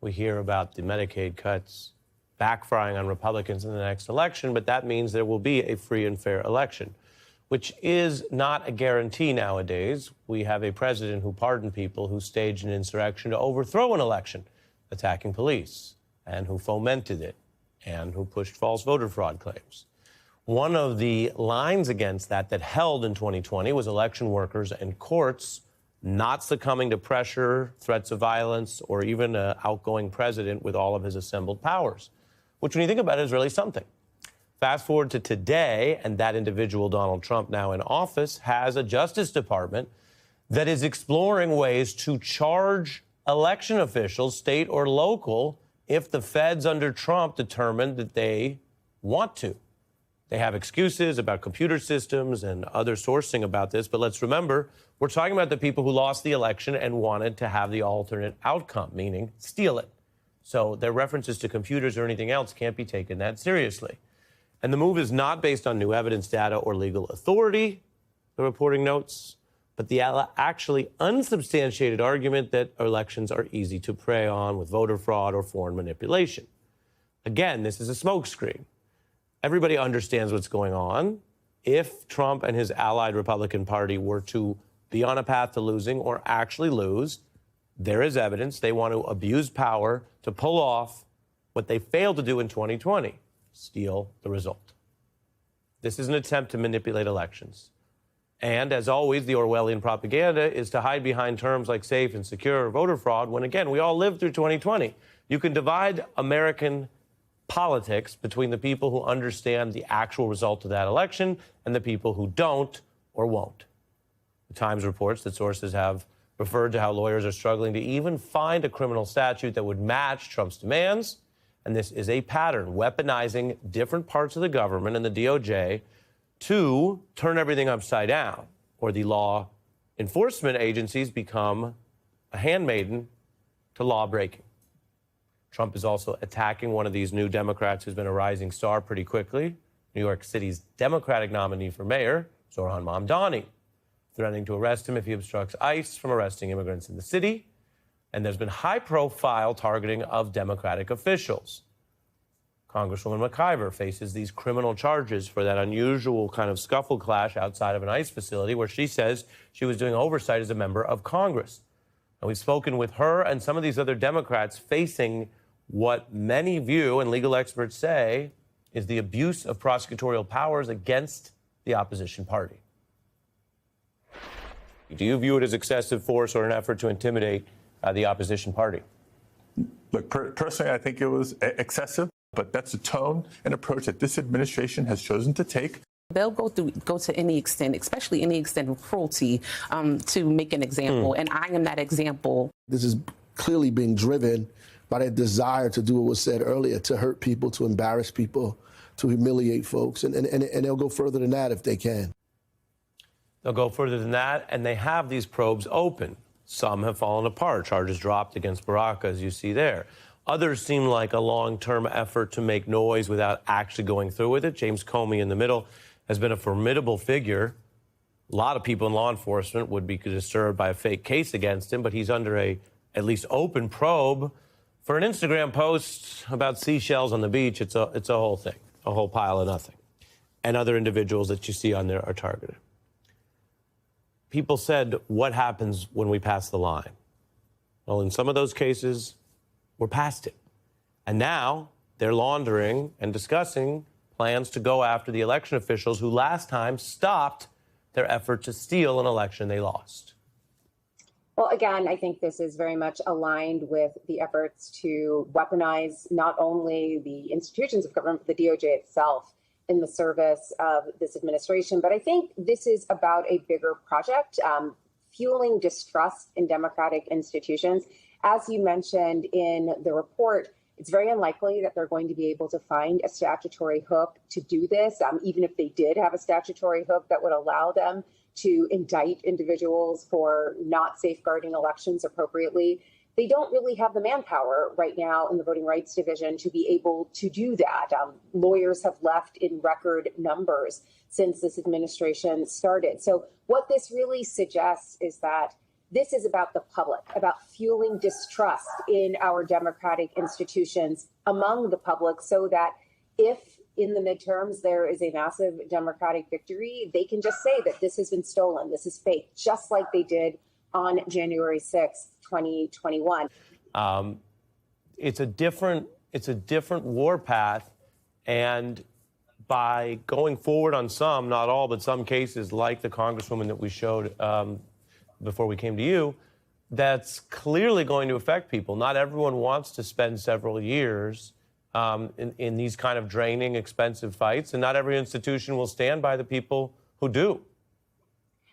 We hear about the Medicaid cuts backfiring on Republicans in the next election, but that means there will be a free and fair election, which is not a guarantee nowadays. We have a president who pardoned people who staged an insurrection to overthrow an election, attacking police, and who fomented it, and who pushed false voter fraud claims. One of the lines against that held in 2020 was election workers and courts not succumbing to pressure, threats of violence, or even an outgoing president with all of his assembled powers, which, when you think about it, is really something. Fast forward to today, and that individual, Donald Trump, now in office, has a Justice Department that is exploring ways to charge election officials, state or local, if the feds under Trump determine that they want to. They have excuses about computer systems and other sourcing about this, but let's remember, we're talking about the people who lost the election and wanted to have the alternate outcome, meaning steal it. So their references to computers or anything else can't be taken that seriously. And the move is not based on new evidence, data, or legal authority, the reporting notes, but the actually unsubstantiated argument that elections are easy to prey on with voter fraud or foreign manipulation. Again, this is a smokescreen. Everybody understands what's going on. If Trump and his allied Republican Party were to be on a path to losing or actually lose, there is evidence they want to abuse power to pull off what they failed to do in 2020, steal the result. This is an attempt to manipulate elections. And as always, the Orwellian propaganda is to hide behind terms like safe and secure or voter fraud when, again, we all lived through 2020. You can divide American politics between the people who understand the actual result of that election and the people who don't or won't. The Times reports that sources have referred to how lawyers are struggling to even find a criminal statute that would match Trump's demands. And this is a pattern, weaponizing different parts of the government and the DOJ to turn everything upside down, or the law enforcement agencies become a handmaiden to law breaking. Trump is also attacking one of these new Democrats who's been a rising star pretty quickly, New York City's Democratic nominee for mayor, Zohran Mamdani, threatening to arrest him if he obstructs ICE from arresting immigrants in the city. And there's been high-profile targeting of Democratic officials. Congresswoman McIver faces these criminal charges for that unusual kind of scuffle clash outside of an ICE facility where she says she was doing oversight as a member of Congress. And we've spoken with her and some of these other Democrats facing what many view, and legal experts say, is the abuse of prosecutorial powers against the opposition party. Do you view it as excessive force or an effort to intimidate the opposition party? Look, personally, I think it was excessive, but that's the tone and approach that this administration has chosen to take. They'll go to any extent, especially any extent of cruelty, to make an example. And I am that example. This is clearly being driven by that desire to do what was said earlier, to hurt people, to embarrass people, to humiliate folks. And they'll go further than that if they can. They'll go further than that, and they have these probes open. Some have fallen apart, charges dropped against Baraka, as you see there. Others seem like a long-term effort to make noise without actually going through with it. James Comey in the middle has been a formidable figure. A lot of people in law enforcement would be disturbed by a fake case against him, but he's under a at least open probe for an Instagram post about seashells on the beach. It's a whole thing, a whole pile of nothing. And other individuals that you see on there are targeted. People said, what happens when we pass the line? Well, in some of those cases, we're past it. And now they're laundering and discussing plans to go after the election officials who last time stopped their effort to steal an election they lost. Well, again, I think this is very much aligned with the efforts to weaponize not only the institutions of government, but the DOJ itself in the service of this administration. But I think this is about a bigger project, fueling distrust in democratic institutions. As you mentioned in the report, it's very unlikely that they're going to be able to find a statutory hook to do this. Even if they did have a statutory hook that would allow them to indict individuals for not safeguarding elections appropriately, they don't really have the manpower right now in the Voting Rights Division to be able to do that. Lawyers have left in record numbers since this administration started. So what this really suggests is that This is about the public, about fueling distrust in our democratic institutions among the public, so that if in the midterms there is a massive Democratic victory, they can just say that this has been stolen, this is fake, just like they did on January 6th, 2021. It's a different warpath, and by going forward on some, not all, but some cases, like the Congresswoman that we showed before we came to you, that's clearly going to affect people. Not everyone wants to spend several years in these kind of draining, expensive fights, and not every institution will stand by the people who do.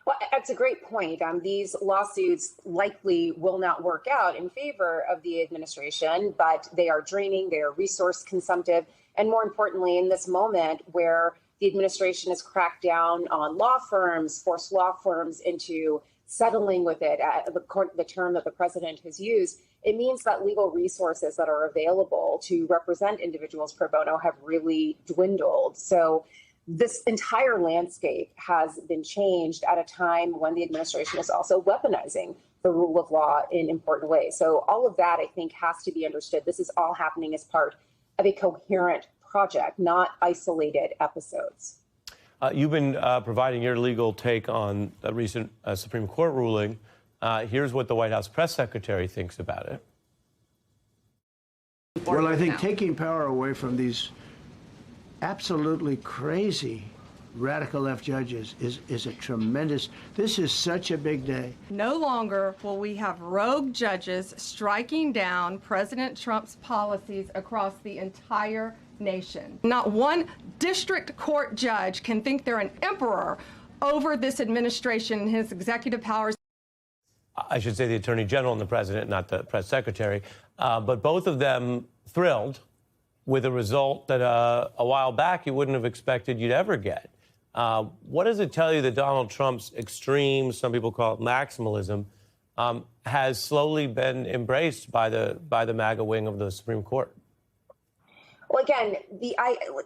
Well, that's a great point. These lawsuits likely will not work out in favor of the administration, but they are draining, they are resource consumptive, and more importantly, in this moment where the administration has cracked down on law firms, forced law firms into settling with it, the term that the president has used, it means that legal resources that are available to represent individuals pro bono have really dwindled. So this entire landscape has been changed at a time when the administration is also weaponizing the rule of law in important ways. So all of that, I think, has to be understood. This is all happening as part of a coherent project, not isolated episodes. You've been providing your legal take on a recent Supreme Court ruling. Here's what the White House press secretary thinks about it. Well, I think taking power away from these absolutely crazy radical left judges is a tremendous, this is such a big day. No longer will we have rogue judges striking down President Trump's policies across the entire nation. Not one district court judge can think they're an emperor over this administration and his executive powers. I should say the Attorney General and the President, not the press secretary, but both of them thrilled with a result that a while back you wouldn't have expected you'd ever get. What does it tell you that Donald Trump's extreme, some people call it maximalism, has slowly been embraced by the MAGA wing of the Supreme Court? Well, again,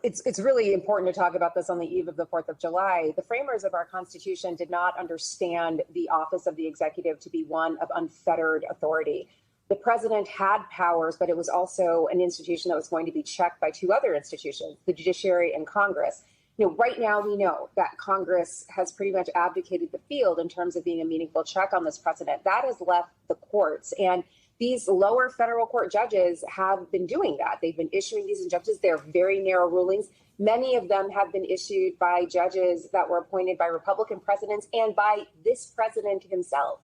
it's really important to talk about this on the eve of the 4th of July. The framers of our Constitution did not understand the office of the executive to be one of unfettered authority. The president had powers, but it was also an institution that was going to be checked by two other institutions, the judiciary and Congress. Right now we know that Congress has pretty much abdicated the field in terms of being a meaningful check on this president. That has left the courts, and these lower federal court judges have been doing that. They've been issuing these injunctions. They're very narrow rulings. Many of them have been issued by judges that were appointed by Republican presidents and by this president himself.